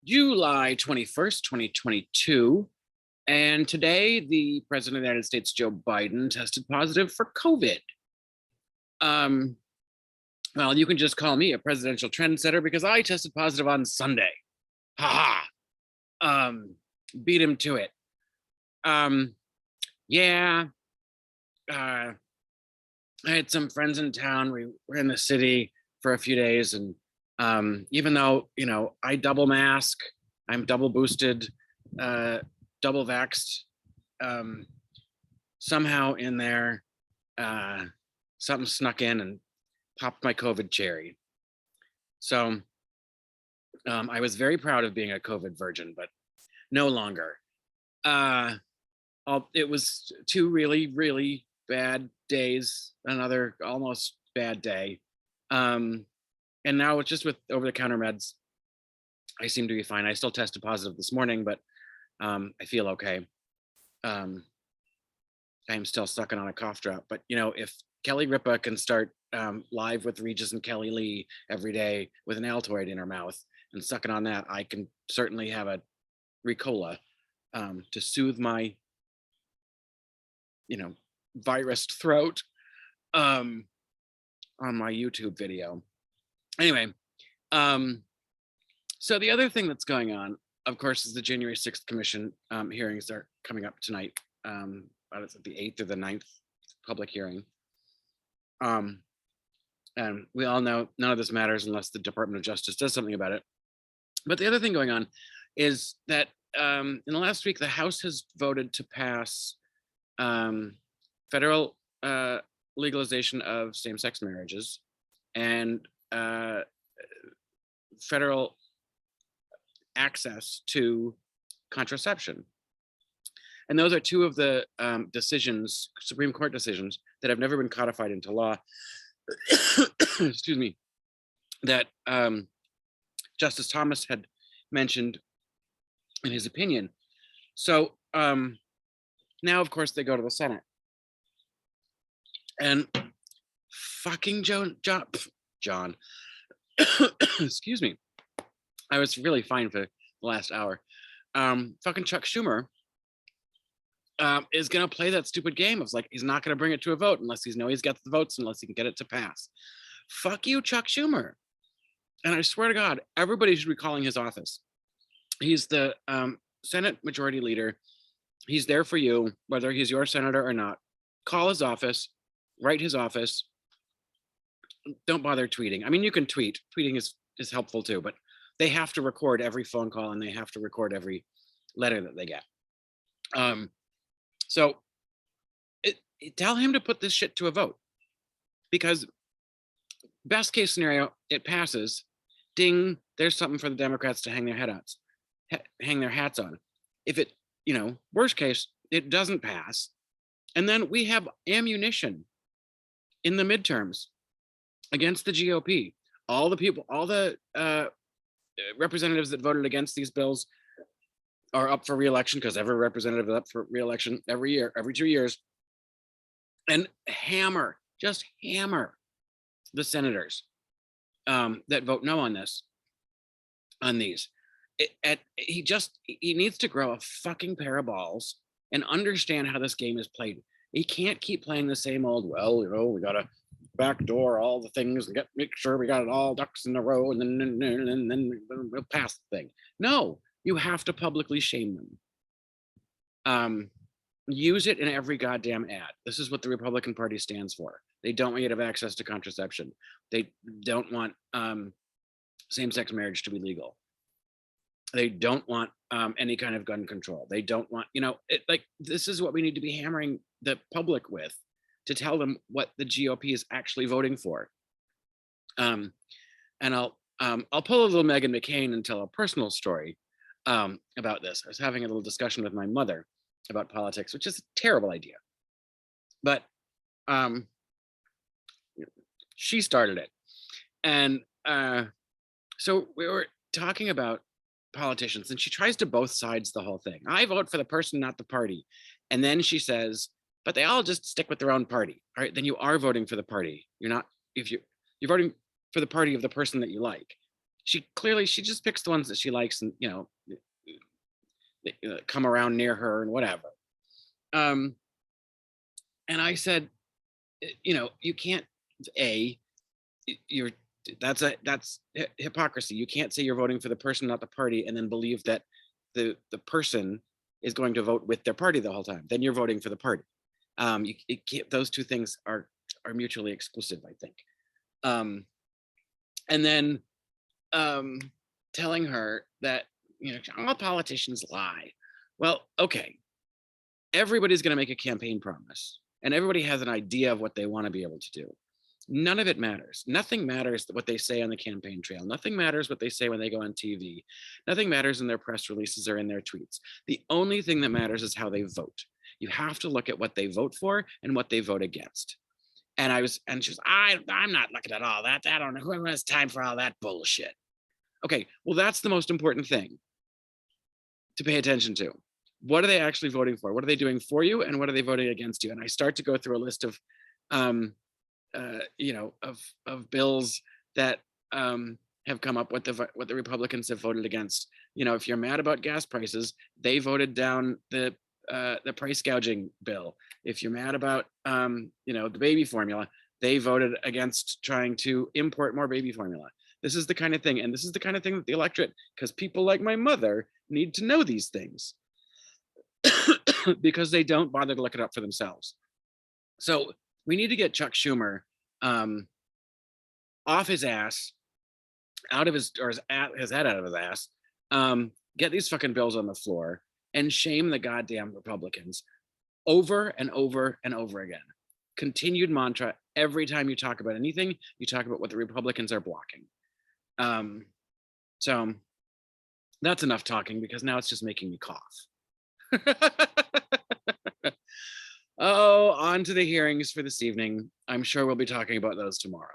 July 21st, 2022. And today, the President of the United States, Joe Biden, tested positive for COVID. Um, well, you can just call me a presidential trendsetter because I tested positive on Sunday. Ha ha. Beat him to it. Yeah. I had some friends in town. We were in the city for a few days, and even though I double mask, I'm double boosted, double vaxxed. Somehow in there, something snuck in and popped my COVID cherry. So I was very proud of being a COVID virgin, but no longer. It was 2 really, really bad days, another almost bad day. And now it's just with over-the-counter meds, I seem to be fine. I still tested positive this morning, but I feel okay. I'm still sucking on a cough drop. But if Kelly Ripa can start live with Regis and Kelly Lee every day with an Altoid in her mouth and sucking on that, I can certainly have a Ricola to soothe my virus throat on my YouTube video. Anyway, so the other thing that's going on, of course, is the January 6th commission hearings are coming up tonight. It's the 8th or the 9th public hearing. And we all know none of this matters unless the Department of Justice does something about it. But the other thing going on is that in the last week, the House has voted to pass federal legalization of same-sex marriages and federal access to contraception. And those are 2 of the decisions, Supreme Court decisions, that have never been codified into law, excuse me, that Justice Thomas had mentioned in his opinion. So now, of course, they go to the Senate. And fucking John, excuse me, I was really fine for the last hour. Fucking Chuck Schumer is going to play that stupid game of he's not going to bring it to a vote unless he's got the votes, unless he can get it to pass. Fuck you, Chuck Schumer. And I swear to God, everybody should be calling his office. He's the Senate Majority Leader. He's there for you, whether he's your senator or not. Call his office, write his office. Don't bother tweeting. I mean, you can tweet. Tweeting is helpful too, but they have to record every phone call and they have to record every letter that they get. So tell him to put this shit to a vote, because best case scenario, it passes. Ding, there's something for the Democrats to hang their hats on. If it, worst case, it doesn't pass. And then we have ammunition in the midterms against the GOP. All the people, all the representatives that voted against these bills are up for re-election, because every representative is up for re-election every year, every 2 years. And just hammer the senators that vote no on these. He needs to grow a fucking pair of balls and understand how this game is played. He can't keep playing the same old, we gotta backdoor all the things and make sure we got it all ducks in a row and then we'll pass the thing. No, you have to publicly shame them. Use it in every goddamn ad. This is what the Republican Party stands for. They don't want you to have access to contraception. They don't want same-sex marriage to be legal. They don't want any kind of gun control. They don't want, this is what we need to be hammering the public with, to tell them what the GOP is actually voting for. And I'll pull a little Meghan McCain and tell a personal story about this. I was having a little discussion with my mother about politics, which is a terrible idea. But she started it. And so we were talking about politicians, and she tries to both sides the whole thing. I vote for the person, not the party. And then she says, but they all just stick with their own party. All right, then you are voting for the party. You're not, if you're voting for the party of the person that you like. she just picks the ones that she likes, and come around near her and whatever. And I said, you can't, you're that's hypocrisy. You can't say you're voting for the person, not the party, and then believe that the person is going to vote with their party the whole time. Then you're voting for the party. Those two things are mutually exclusive, I think. And then telling her that all politicians lie. Well, okay, everybody's going to make a campaign promise, and everybody has an idea of what they want to be able to do. None of it matters. Nothing matters what they say on the campaign trail. Nothing matters what they say when they go on TV. Nothing matters in their press releases or in their tweets. The only thing that matters is how they vote. You have to look at what they vote for and what they vote against. And she was, I'm not looking at all that. I don't know who has time for all that bullshit. Okay, well, that's the most important thing to pay attention to. What are they actually voting for? What are they doing for you? And what are they voting against you? And I start to go through a list of bills that have come up what the Republicans have voted against. If you're mad about gas prices, they voted down the price gouging bill. If you're mad about the baby formula, they voted against trying to import more baby formula. This is the kind of thing, and this is the kind of thing that the electorate, because people like my mother need to know these things because they don't bother to look it up for themselves. So we need to get Chuck Schumer off his ass, out of his head out of his ass, get these fucking bills on the floor and shame the goddamn Republicans over and over and over again. Continued mantra every time you talk about anything, you talk about what the Republicans are blocking. So that's enough talking, because now it's just making me cough. Oh, on to the hearings for this evening. I'm sure we'll be talking about those tomorrow.